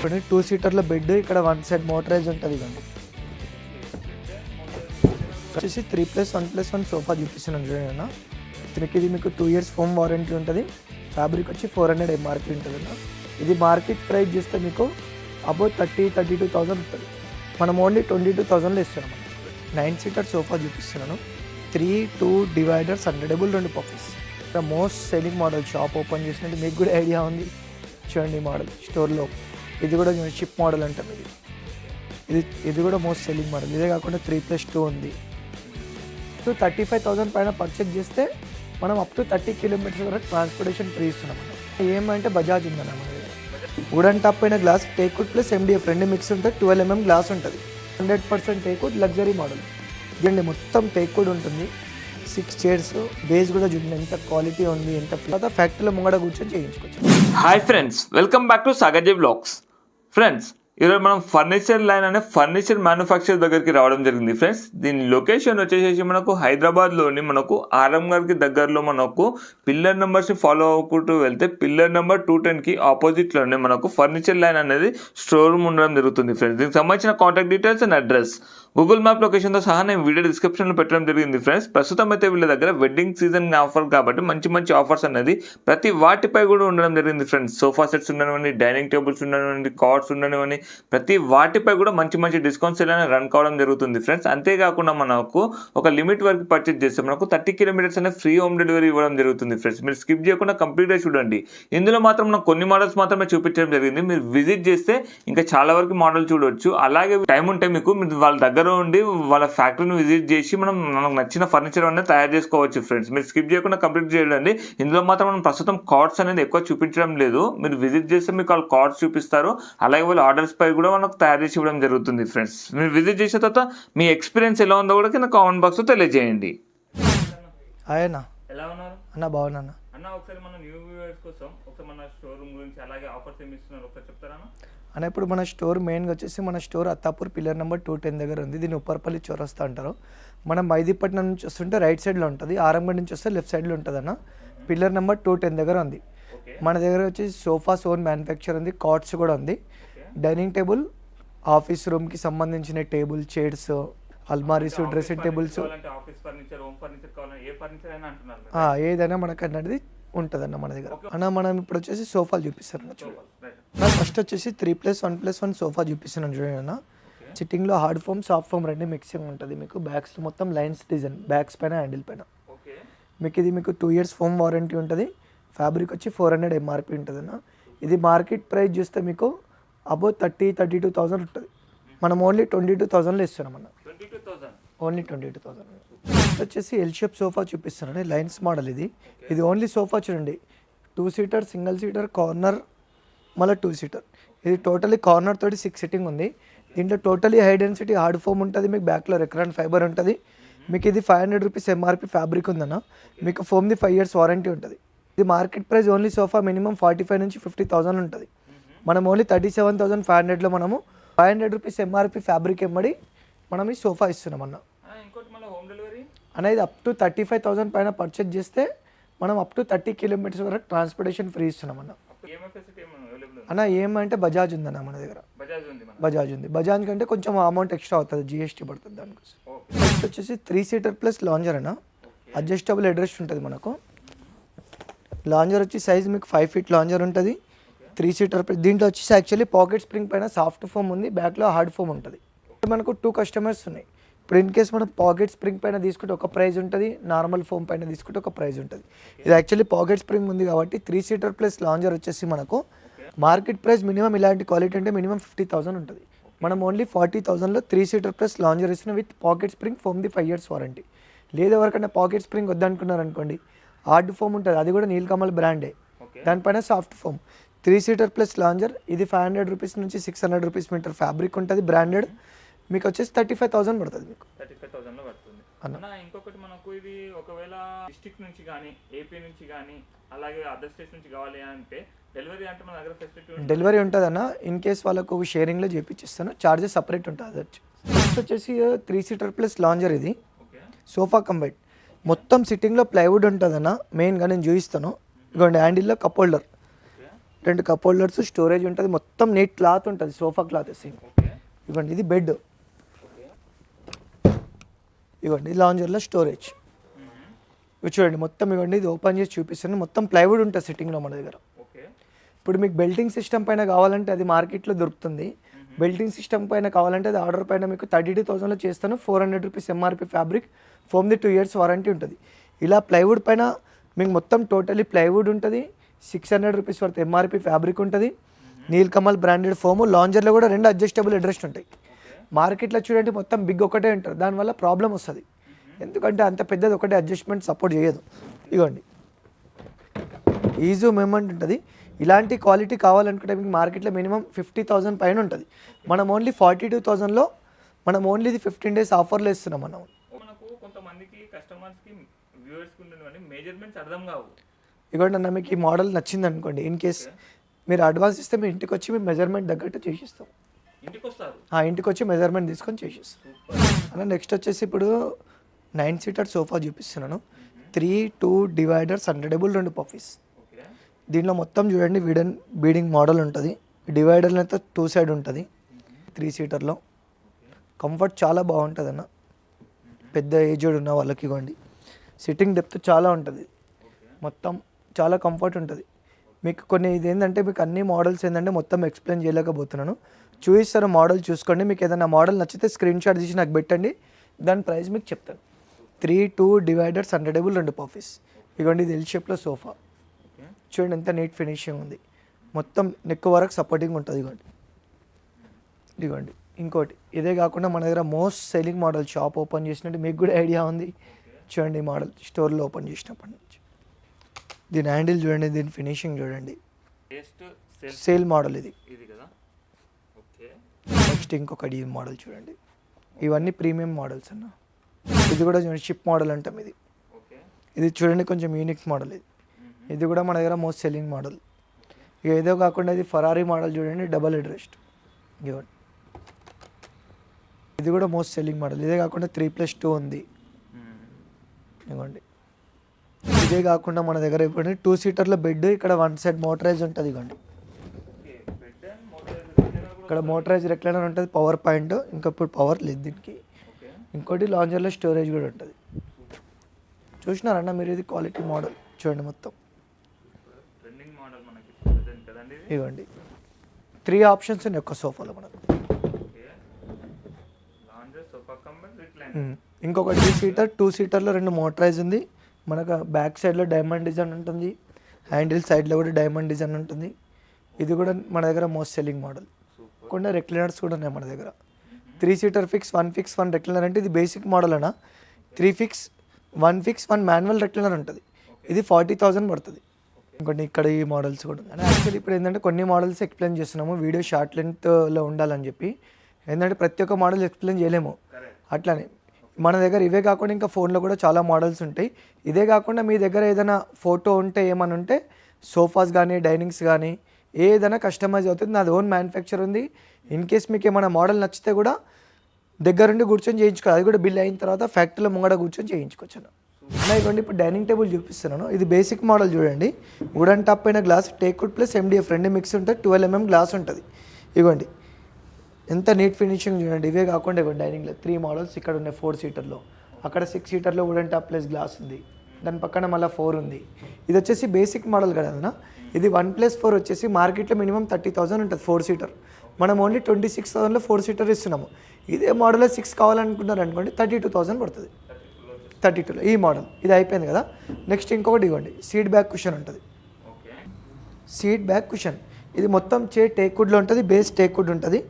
ఇప్పుడు 2 సీటర్ల బెడ్, ఇక్కడ 1 side motorise ఉంటుంది. ఇదండి వచ్చేసి 3+1+1 సోఫా చూపిస్తున్నాను చూడండి. ఇది మీకు 2 years ఫోమ్ వారంటీ ఉంటుంది. ఫ్యాబ్రిక్ వచ్చి 400 MRP ఉంటుంది అన్న. ఇది మార్కెట్ ప్రైస్ చూస్తే మీకు అబౌట్ 32,000 ఉంటుంది. మనం ఓన్లీ 22,000లో ఇస్తున్నాం. 9 సీటర్ సోఫా చూపిస్తున్నాను. 3-2 డివైడర్స్, అండర్టేబుల్, 2 పఫీస్. ఇక్కడ most selling model shop open చేసినట్టు మీకు కూడా ఐడియా ఉంది. చూడండి మోడల్ స్టోర్లో. ఇది కూడా షిప్ మోడల్ అంటాం. ఇది కూడా మోస్ట్ సెల్లింగ్ మోడల్. ఇదే కాకుండా 3+2 ఉంది. సో 35,000 పైన పర్చేజ్ చేస్తే మనం అప్ టు 30 kilometers వరకు ట్రాన్స్పోర్టేషన్ ఫ్రీ ఇస్తున్నాం. ఏమంటే బజాజ్ ఉందన్న మన దగ్గర. వుడెన్ టాప్ పైన glass teakwood plus MDF 2 mix ఉంటుంది. 12 mm గ్లాస్ ఉంటుంది. 100% టేక్వుడ్ లగ్జరీ మోడల్. ఇదండి మొత్తం టేక్వుడ్ ఉంటుంది. 6 chairs, బేస్ కూడా చూడండి ఎంత క్వాలిటీ ఉంది, ఎంత ఫ్యాక్టరీలో ముంగడ కూర్చొని చేయించుకోవచ్చు. Hi friends, welcome back to Sagarji vlogs. Friends, ఈరోజు మనం ఫర్నిచర్ లైన్ అనే ఫర్నిచర్ మ్యానుఫ్యాక్చర్ దగ్గరికి రావడం జరిగింది. ఫ్రెండ్స్, దీని లొకేషన్ వచ్చేసి మనకు హైదరాబాద్లోని మనకు ఆరంగర్కి దగ్గరలో మనకు పిల్లర్ నెంబర్స్ని ఫాలో అవ్వకుంటూ వెళ్తే పిల్లర్ నెంబర్ 210కి ఆపోజిట్లోనే మనకు ఫర్నిచర్ లైన్ అనేది స్టోర్ రూమ్ ఉండడం జరుగుతుంది. ఫ్రెండ్స్, దీనికి సంబంధించిన contact details and address Google map లొకేషన్తో సహా నేను వీడియో డిస్క్రిప్షన్లో పెట్టడం జరిగింది. ఫ్రెండ్స్, ప్రస్తుతం అయితే వీళ్ళ దగ్గర వెడ్డింగ్ సీజన్ ఆఫర్ కాబట్టి మంచి మంచి ఆఫర్స్ అనేది ప్రతి వాటిపై కూడా ఉండడం జరిగింది. ఫ్రెండ్స్, సోఫా సెట్స్ ఉండనివ్వండి, డైనింగ్ టేబుల్స్ ఉండనివ్వండి, కార్డ్స్ ఉండనివ్వండి, ప్రతి వాటిపై కూడా మంచి మంచి డిస్కౌంట్స్ అనేది రన్ కావడం జరుగుతుంది. ఫ్రెండ్స్, అంతేకాకుండా మనకు ఒక లిమిట్ వరకు పర్చేజ్ చేస్తే మనకు 30 kilometers అనేది ఫ్రీ హోమ్ డెలివరీ ఇవ్వడం జరుగుతుంది. ఫ్రెండ్స్, మీరు స్కిప్ చేయకుండా కంప్లీట్గా చూడండి. ఇందులో మాత్రం నాకు కొన్ని మోడల్స్ మాత్రమే చూపించడం జరిగింది. మీరు విజిట్ చేస్తే ఇంకా చాలా వరకు మోడల్ చూడవచ్చు. అలాగే టైం ఉంటే మీకు వాళ్ళ దగ్గర ఉండి వాళ్ళ ఫ్యాక్టరీని విజిట్ చేసి మనకు నచ్చిన ఫర్నిచర్ అనేది తయారు చేసుకోవచ్చు. ఫ్రెండ్స్, మీరు స్కిప్ చేయకుండా కంప్లీట్ చేయండి. ఇందులో మాత్రం మనం ప్రస్తుతం కార్డ్స్ అనేది ఎక్కువ చూపించడం లేదు. మీరు విజిట్ చేస్తే మీకు వాళ్ళు కార్డ్స్ చూపిస్తారు. అలాగే వాళ్ళు ఆర్డర్స్ పై కూడా మనకు తయారు చేసి ఇవ్వడం జరుగుతుంది. ఫ్రెండ్స్, మీరు విజిట్ చేసిన తర్వాత మీ ఎక్స్పీరియన్స్ ఎలా ఉందో కూడా కింద కామెంట్ బాక్స్లో తెలియజేయండి. ఎలా ఉన్నారు అన్న? బాగున్నా అన్న. ఒకసారి మన న్యూ వ్యూవర్స్ కోసం ఒకసారి మన షోరూమ్ గురించి అలాగే ఆఫర్స్ ఏమి ఇస్తున్నారు ఒకసారి చెప్తారా అన్న? ఇప్పుడు మన స్టోర్ మెయిన్గా వచ్చేసి మన స్టోర్ అత్తాపూర్ పిల్లర్ నెంబర్ 210 దగ్గర ఉంది. దీన్ని ఉప్పర్పల్లి చౌరస్తా అంటారు. మనం మైదీపట్నం నుంచి వస్తుంటే రైట్ సైడ్లో ఉంటుంది. ఆరంగడ్ నుంచి వస్తే లెఫ్ట్ సైడ్లో ఉంటుంది అన్న. పిల్లర్ నెంబర్ 210 దగ్గర ఉంది. మన దగ్గర వచ్చేసి సోఫాస్ ఓన్ మ్యానుఫ్యాక్చర్ ఉంది. కార్డ్స్ కూడా ఉంది. డైనింగ్ టేబుల్, ఆఫీస్ రూమ్కి సంబంధించిన టేబుల్, చైర్స్, అల్మారీస్, డ్రెస్సింగ్ టేబుల్స్, ఏదైనా మనకు అన్నది ఉంటుందన్న మన దగ్గర. అన్న మనం ఇప్పుడు వచ్చేసి సోఫాలు చూపిస్తాను. ఫస్ట్ వచ్చేసి 3+1+1 సోఫా చూపిస్తున్నాను చూడండి అన్న. సిట్టింగ్లో హార్డ్ ఫోమ్, సాఫ్ట్ ఫోమ్ రెండు మిక్సింగ్ ఉంటుంది. మీకు బ్యాగ్స్ మొత్తం లైన్స్ డిజైన్, బ్యాగ్స్ పైన, హ్యాండిల్ పైన. మీకు 2 years ఫోమ్ వారంటీ ఉంటుంది. ఫ్యాబ్రిక్ వచ్చి 400 MRP ఉంటుంది అన్న. ఇది మార్కెట్ ప్రైస్ చూస్తే మీకు అబౌట్ 32,000 ఉంటుంది. మనం ఓన్లీ 22,000లో ఇస్తున్నాం అన్న. ఓన్లీ 22,000. వచ్చేసి ఎల్ షేప్ సోఫా చూపిస్తున్నాను. Lines model. ఇది ఓన్లీ సోఫా చూడండి. 2 seater, సింగిల్ సీటర్, కార్నర్, మళ్ళీ 2 seater. ఇది టోటలీ కార్నర్ తోటి 6 sitting ఉంది. దీంట్లో totally high density hard foam ఉంటుంది. మీకు బ్యాక్లో రెక్రాన్ ఫైబర్ ఉంటుంది. మీకు ఇది 500 rupees MRP ఫ్యాబ్రిక్ ఉందన్న. మీకు ఫోమ్ది 5 years వారంటీ ఉంటుంది. ఇది market price only sofa minimum 45 నుంచి 50,000 ఉంటుంది. మనం ఓన్లీ 37,500లో మనము 500 rupees MRP ఫ్యాబ్రిక్ ఎమ్మడి మనం ఈ సోఫా ఇస్తున్నాం అన్న. అనేది అప్ టు 35,000 పైన పర్చేజ్ చేస్తే మనం అప్ టు 30 kilometers వరకు ట్రాన్స్పోర్టేషన్ ఫ్రీ ఇస్తున్నాం అన్న. అన్న ఏమంటే బజాజ్ ఉందన్న మన దగ్గర. బజాజ్ ఉంది. బజాజ్ కంటే కొంచెం అమౌంట్ ఎక్స్ట్రా అవుతుంది, GST పడుతుంది దానికోసం. నెక్స్ట్ వచ్చేసి 3 seater ప్లస్ లాంజర్ అన్న. అడ్జస్టబుల్ హెడ్ ఉంటుంది మనకు. లాంజర్ వచ్చి సైజ్ మీకు 5 feet లాంజర్ ఉంటుంది. 3 seater. దీంట్లో వచ్చేసి యాక్చువల్లీ పాకెట్ స్ప్రింగ్ పైన సాఫ్ట్ ఫోమ్ ఉంది, బ్యాక్లో హార్డ్ ఫోమ్ ఉంటుంది. మనకు 2 customers ఉన్నాయి. ఇప్పుడు ఇన్ కేస్ మనం పాకెట్ స్ప్రింగ్ పైన తీసుకుంటే ఒక ప్రైజ్ ఉంటుంది, నార్మల్ ఫోమ్ పైన తీసుకుంటే ఒక ప్రైజ్ ఉంటుంది. ఇది యాక్చువల్లీ పాకెట్ స్ప్రింగ్ ఉంది కాబట్టి 3 seater ప్లస్ లాంజర్ వచ్చేసి మనకు మార్కెట్ ప్రైస్ మినిమం ఇలాంటి క్వాలిటీ అంటే మినిమం 50,000 ఉంటుంది. మనం ఓన్లీ 40,000లో 3 seater ప్లస్ లాంజర్ ఇస్తున్న విత్ పాకెట్ స్ప్రింగ్, ఫోమ్ది 5 years వారంటీ. లేదా ఎవరికైనా పాకెట్ స్ప్రింగ్ వద్దనుకున్నారు అనుకోండి, హార్డ్ ఫోమ్ ఉంటుంది. అది కూడా నీలకమల్ బ్రాండే. దానిపైన soft foam. 3 seater plus lounger. ఇది 500 rupees నుంచి 600 rupees మీటర్ ఫ్యాబ్రిక్ ఉంటుంది, బ్రాండెడ్. మీకు వచ్చేసి 35,000 పడుతుంది. మీకు 35,000లో పడుతుంది అన్న. ఇంకొకటి మనకు ఇది ఒకవేళ డిస్ట్రిక్ట్ నుంచి కానీ, AP నుంచి కానీ, అలాగే అదర్ స్టేట్స్ నుంచి కావాలి అంటే డెలివరీ అంటే మన దగ్గర ఫెసిలిటీ డెలివరీ ఉంటుంది అన్న. ఇన్ కేస్ వాళ్ళకు షేరింగ్లో చేపించిస్తాను, చార్జెస్ సపరేట్ ఉంటుంది. అది వచ్చేసి 3 seater ప్లస్ లాంజర్. ఇది సోఫా కంబైట్ మొత్తం సిట్టింగ్లో ప్లైవుడ్ ఉంటుంది అన్న. మెయిన్గా నేను చూపిస్తాను. ఇదిగోండి హ్యాండిల్లో cup holder. 2 cup holders, storage ఉంటుంది, మొత్తం నీట్ క్లాత్ ఉంటుంది, సోఫా క్లాత్ సేమ్. ఓకే ఇవ్వండి ఇది బెడ్, ఓకే ఇవ్వండి లాంజర్లో స్టోరేజ్. ఇవి చూడండి మొత్తం, ఇవ్వండి ఇది ఓపెన్ చేసి చూపిస్తాను. మొత్తం ప్లైవుడ్ ఉంటుంది సిట్టింగ్లో మన దగ్గర. ఓకే ఇప్పుడు మీకు బెల్టింగ్ సిస్టమ్ పైన కావాలంటే అది మార్కెట్లో దొరుకుతుంది. బెల్టింగ్ సిస్టమ్ పైన కావాలంటే అది ఆర్డర్ పైన మీకు 32,000లో చేస్తాను. 400 రూపీస్ ఎంఆర్పి ఫ్యాబ్రిక్, ఫోమ్ది 2 years వారంటీ ఉంటుంది. ఇలా ప్లైవుడ్ పైన మీకు మొత్తం టోటలీ ప్లైవుడ్ ఉంటుంది. 600 రూపీస్ వర్త్ ఎంఆర్పి ఫ్యాబ్రిక్ ఉంటుంది. Nilkamal branded foam. లాంజర్లో కూడా 2 అడ్జస్టబుల్ అడ్రస్ట్ ఉంటాయి. మార్కెట్లో చూడండి మొత్తం బిగ్ ఒకటే ఉంటారు, దానివల్ల ప్రాబ్లం వస్తుంది. ఎందుకంటే అంత పెద్దది ఒకటే అడ్జస్ట్మెంట్ సపోర్ట్ చేయదు. ఇవ్వండి ఈజీ మూమెంట్ ఉంటుంది. ఇలాంటి క్వాలిటీ కావాలనుకుంటే మీకు మార్కెట్లో మినిమం 50,000 పైన ఉంటుంది. మనం ఓన్లీ 42,000లో మనం ఓన్లీ ఇది 15 days ఆఫర్లో ఇస్తున్నాం మనం. మనకు కొంతమందికి కస్టమర్స్కి వ్యూవర్స్కి ఉండేవన్నీ మెజర్మెంట్స్ అర్థం కావు. ఇవ్వండి అన్న, మీకు ఈ మోడల్ నచ్చింది అనుకోండి, ఇన్ కేస్ మీరు అడ్వాన్స్ ఇస్తే మీ ఇంటికి వచ్చి మేము మెజర్మెంట్ తగ్గట్టు చేసిస్తాం. ఇంటికి వస్తారు, ఇంటికి వచ్చి మెజర్మెంట్ తీసుకొని చేసిస్తాం అన్న. నెక్స్ట్ వచ్చేసి ఇప్పుడు 9 seater సోఫా చూపిస్తున్నాను. 3-2 డివైడర్స్, అన్డబుల్ 2 పఫీస్. ఓకే దీంట్లో మొత్తం చూడండి బీడింగ్ మోడల్ ఉంటుంది. డివైడర్లో అయితే 2 side ఉంటుంది. 3 seaterలో కంఫర్ట్ చాలా బాగుంటుంది అన్న. పెద్ద ఏజ్డ్ ఉన్న వాళ్ళకి ఇవ్వండి. సిట్టింగ్ డెప్త్ చాలా ఉంటుంది, మొత్తం చాలా కంఫర్ట్ ఉంటుంది. మీకు కొన్ని ఇది ఏంటంటే మీకు అన్ని మోడల్స్ ఏంటంటే మొత్తం ఎక్స్ప్లెయిన్ చేయలేకపోతున్నాను. చూపిస్తాను, మోడల్ చూసుకోండి. మీకు ఏదైనా మోడల్ నచ్చితే స్క్రీన్ షాట్ తీసి నాకు పెట్టండి, దాని ప్రైస్ మీకు చెప్తాను. 3-2 డివైడర్స్, అన్డబుల్ 2 పఫీస్. ఇవ్వండి ఇది ఎల్ షేప్లో సోఫా. చూడండి ఎంత నీట్ ఫినిషింగ్ ఉంది, మొత్తం నెక్ వరకు సపోర్టింగ్ ఉంటుంది. ఇవ్వండి ఇంకోటి ఇదే కాకుండా మన దగ్గర most selling model shop open చేసినట్టు మీకు కూడా ఐడియా ఉంది. చూడండి ఈ మోడల్ స్టోర్లో ఓపెన్ చేసినప్పటి నుంచి దీని హ్యాండిల్ చూడండి, దీని ఫినిషింగ్ చూడండి. సేల్ మోడల్ ఇది. నెక్స్ట్ ఇంకొకటి ఈ మోడల్ చూడండి. ఇవన్నీ ప్రీమియం మోడల్స్ అన్న. ఇది కూడా చూడండి షిప్ మోడల్ అంటాం ఇది. ఇది చూడండి కొంచెం యూనిక్ మోడల్ ఇది. ఇది కూడా మన దగ్గర మోస్ట్ సెల్లింగ్ మోడల్. ఇక ఏదో కాకుండా ఇది ఫరారీ మోడల్ చూడండి, డబల్ హెడ్ రెస్ట్. ఇవ్వండి ఇది కూడా మోస్ట్ సెల్లింగ్ మోడల్. ఇదే కాకుండా 3+2 ఉంది. ఇవ్వండి ఇదే కాకుండా మన దగ్గర ఇవ్వండి 2 seaterలో బెడ్, ఇక్కడ 1 side మోటరైజ్ ఉంటుంది. ఇవ్వండి ఇక్కడ మోటరైజ్ రెక్లైనర్ ఉంటుంది, పవర్ పాయింట్. ఇంకా ఇప్పుడు పవర్ లేదు దీనికి. ఇంకోటి లాంజర్లో స్టోరేజ్ కూడా ఉంటుంది. చూసినారన్న మీరు, ఇది క్వాలిటీ మోడల్ చూడండి మొత్తం. ఇవ్వండి 3 ఆప్షన్స్ ఉన్నాయి ఒక్క సోఫాలో మనకు. ఇంకొకటి 3 seater 2 seaterలో 2 మోటరైజ్ ఉంది. మనకు బ్యాక్ సైడ్లో డైమండ్ డిజైన్ ఉంటుంది, హ్యాండిల్ సైడ్లో కూడా డైమండ్ డిజైన్ ఉంటుంది. ఇది కూడా మన దగ్గర మోస్ట్ సెల్లింగ్ మోడల్. కొన్ని రెక్లైనర్స్ కూడా ఉన్నాయి మన దగ్గర. 3 seater ఫిక్స్, 1 fix 1 రెక్లైనర్ అంటే ఇది బేసిక్ మోడల్ అన్న. 3 fix 1 fix 1 మాన్యువల్ రెక్లైనర్ ఉంటుంది. ఇది 40,000 పడుతుంది. ఇంకోటి ఇక్కడ ఈ మోడల్స్ కూడా ఉన్నాయి. యాక్చువల్లీ ఇప్పుడు ఏంటంటే కొన్ని మోడల్స్ ఎక్స్ప్లెయిన్ చేస్తున్నాము, వీడియో షార్ట్ లెంత్లో ఉండాలని చెప్పి. ఏంటంటే ప్రతి ఒక్క మోడల్ ఎక్స్ప్లెయిన్ చేయలేము. అట్లానే మన దగ్గర ఇవే కాకుండా ఇంకా ఫోన్లో కూడా చాలా మోడల్స్ ఉంటాయి. ఇదే కాకుండా మీ దగ్గర ఏదైనా ఫోటో ఉంటే ఏమైనా ఉంటే సోఫాస్ కానీ డైనింగ్స్ కానీ ఏదైనా కస్టమైజ్ అవుతుంది. నాది ఓన్ మ్యానుఫ్యాక్చర్ ఉంది. ఇన్ కేస్ మీకు ఏమైనా మోడల్ నచ్చితే కూడా దగ్గరుండి కూర్చొని చేయించుకోవాలి. అది కూడా బిల్ అయిన తర్వాత ఫ్యాక్టరీలో ముంగడ కూర్చొని చేయించుకోవచ్చు. ఇవ్వండి ఇప్పుడు డైనింగ్ టేబుల్ చూపిస్తున్నాను. ఇది బేసిక్ మోడల్ చూడండి. వుడెన్ టాప్ పైన glass, teakwood plus MDF 2 mix ఉంటుంది. 12 mm గ్లాస్ ఉంటుంది. ఇవ్వండి ఎంత నీట్ ఫినిషింగ్ చూడండి. ఇవే కాకుండా ఇవ్వండి డైనింగ్లో 3 మోడల్స్ ఇక్కడ ఉన్నాయి. 4 seaterలో, అక్కడ 6 seaterలో వుడెన్ టాప్ ప్లస్ గ్లాస్ ఉంది. దాని పక్కన మళ్ళీ 4 ఉంది. ఇది వచ్చేసి బేసిక్ మోడల్ కదా. ఇది 1+4 వచ్చేసి మార్కెట్లో మినిమం 30,000 ఉంటుంది 4 seater. మనం ఓన్లీ 26,000లో 4 seater ఇస్తున్నాము. ఇదే మోడల్లో 6 కావాలనుకుంటున్నారు అనుకోండి 32,000 పడుతుంది. 32లో ఈ మోడల్ ఇది అయిపోయింది కదా. నెక్స్ట్ ఇంకొకటి ఇవ్వండి సీట్ బ్యాక్ కుషన్ ఉంటుంది. సీట్ బ్యాక్ కుషన్ ఇది మొత్తం టేక్వుడ్లో ఉంటుంది. బేస్ టేక్వుడ్ ఉంటుంది.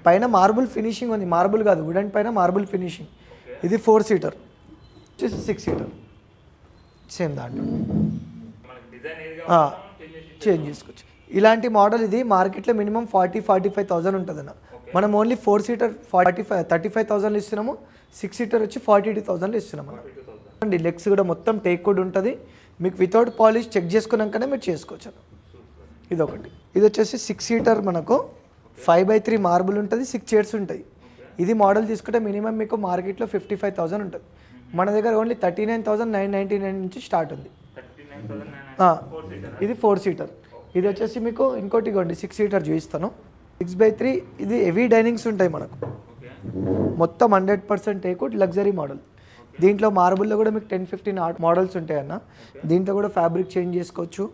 పైన మార్బుల్ ఫినిషింగ్ ఉంది. మార్బుల్ కాదు, వుడెన్ పైన మార్బుల్ ఫినిషింగ్. ఇది 4 seater వచ్చేసి 6 seater సేమ్ దాంట్లో చేంజ్ చేసుకోవచ్చు. ఇలాంటి మోడల్ ఇది మార్కెట్లో మినిమం 40-45,000 ఉంటుందన్న. మనం ఓన్లీ 4 seater 35,000 ఇస్తున్నాము. 6 seater వచ్చి 42,000 ఇస్తున్నాము అన్న. లెగ్స్ కూడా మొత్తం టేక్వుడ్ ఉంటుంది. మీకు వితౌట్ పాలిష్ చెక్ చేసుకున్నాకనే మీరు చేసుకోవచ్చు అన్న. ఇదొకటి. ఇది వచ్చేసి 6 seater మనకు 5/3 మార్బుల్ ఉంటుంది. 6 chairs ఉంటాయి. ఇది మోడల్ తీసుకుంటే మినిమం మీకు మార్కెట్లో 55,000 ఉంటుంది. మన దగ్గర ఓన్లీ 39,999 నుంచి స్టార్ట్ ఉంది. ఇది 4 seater. ఇది వచ్చేసి మీకు ఇంకోటి ఇవ్వండి 6 సీటర్ చూపిస్తాను. 6x3 ఇది హెవీ డైనింగ్స్ ఉంటాయి మనకు. మొత్తం 100% టేక్వుడ్ లగ్జరీ మోడల్. దీంట్లో మార్బుల్లో కూడా మీకు 10-15 మోడల్స్ ఉంటాయన్న. దీంట్లో కూడా ఫ్యాబ్రిక్ చేంజ్ చేసుకోవచ్చు,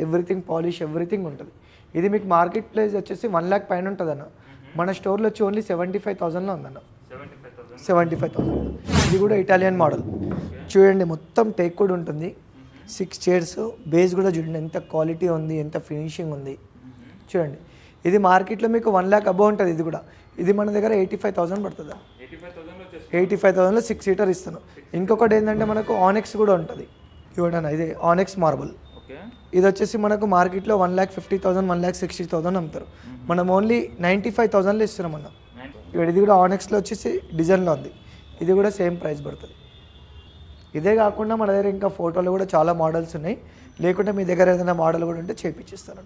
ఎవ్రీథింగ్ పాలిష్ ఎవ్రీథింగ్ ఉంటుంది. ఇది మీకు మార్కెట్ ప్రైస్ వచ్చేసి 1 lakh పైన ఉంటుంది అన్న. మన స్టోర్లో వచ్చి ఓన్లీ 75,000లో ఉందన్న. 75,000. ఇది కూడా ఇటాలియన్ మోడల్ చూడండి, మొత్తం టేక్వుడ్ ఉంటుంది. 6 చైర్స్, బేస్ కూడా చూడండి ఎంత క్వాలిటీ ఉంది, ఎంత ఫినిషింగ్ ఉంది చూడండి. ఇది మార్కెట్లో మీకు 1 lakh అబౌవ్ ఉంటుంది. ఇది కూడా ఇది మన దగ్గర 85,000 పడుతుంది. 85,000లో 6 సీటర్ ఇస్తాను. ఇంకొకటి ఏంటంటే మనకు ఆనెక్స్ కూడా ఉంటుంది చూడండి, ఇది ఆనెక్స్ మార్బుల్. ఇది వచ్చేసి మనకు మార్కెట్లో 1,50,000 1,60,000 అమ్ముతారు. మనం ఓన్లీ 95,000లో ఇస్తున్నాం అన్న. ఇది కూడా ఆనెక్స్లో వచ్చేసి డిజైన్లో ఉంది. ఇది కూడా సేమ్ ప్రైస్ పడుతుంది. ఇదే కాకుండా మన దగ్గర ఇంకా ఫోటోలు కూడా చాలా మోడల్స్ ఉన్నాయి. లేకుంటే మీ దగ్గర ఏదైనా మోడల్ కూడా ఉంటే చేపించిస్తాను.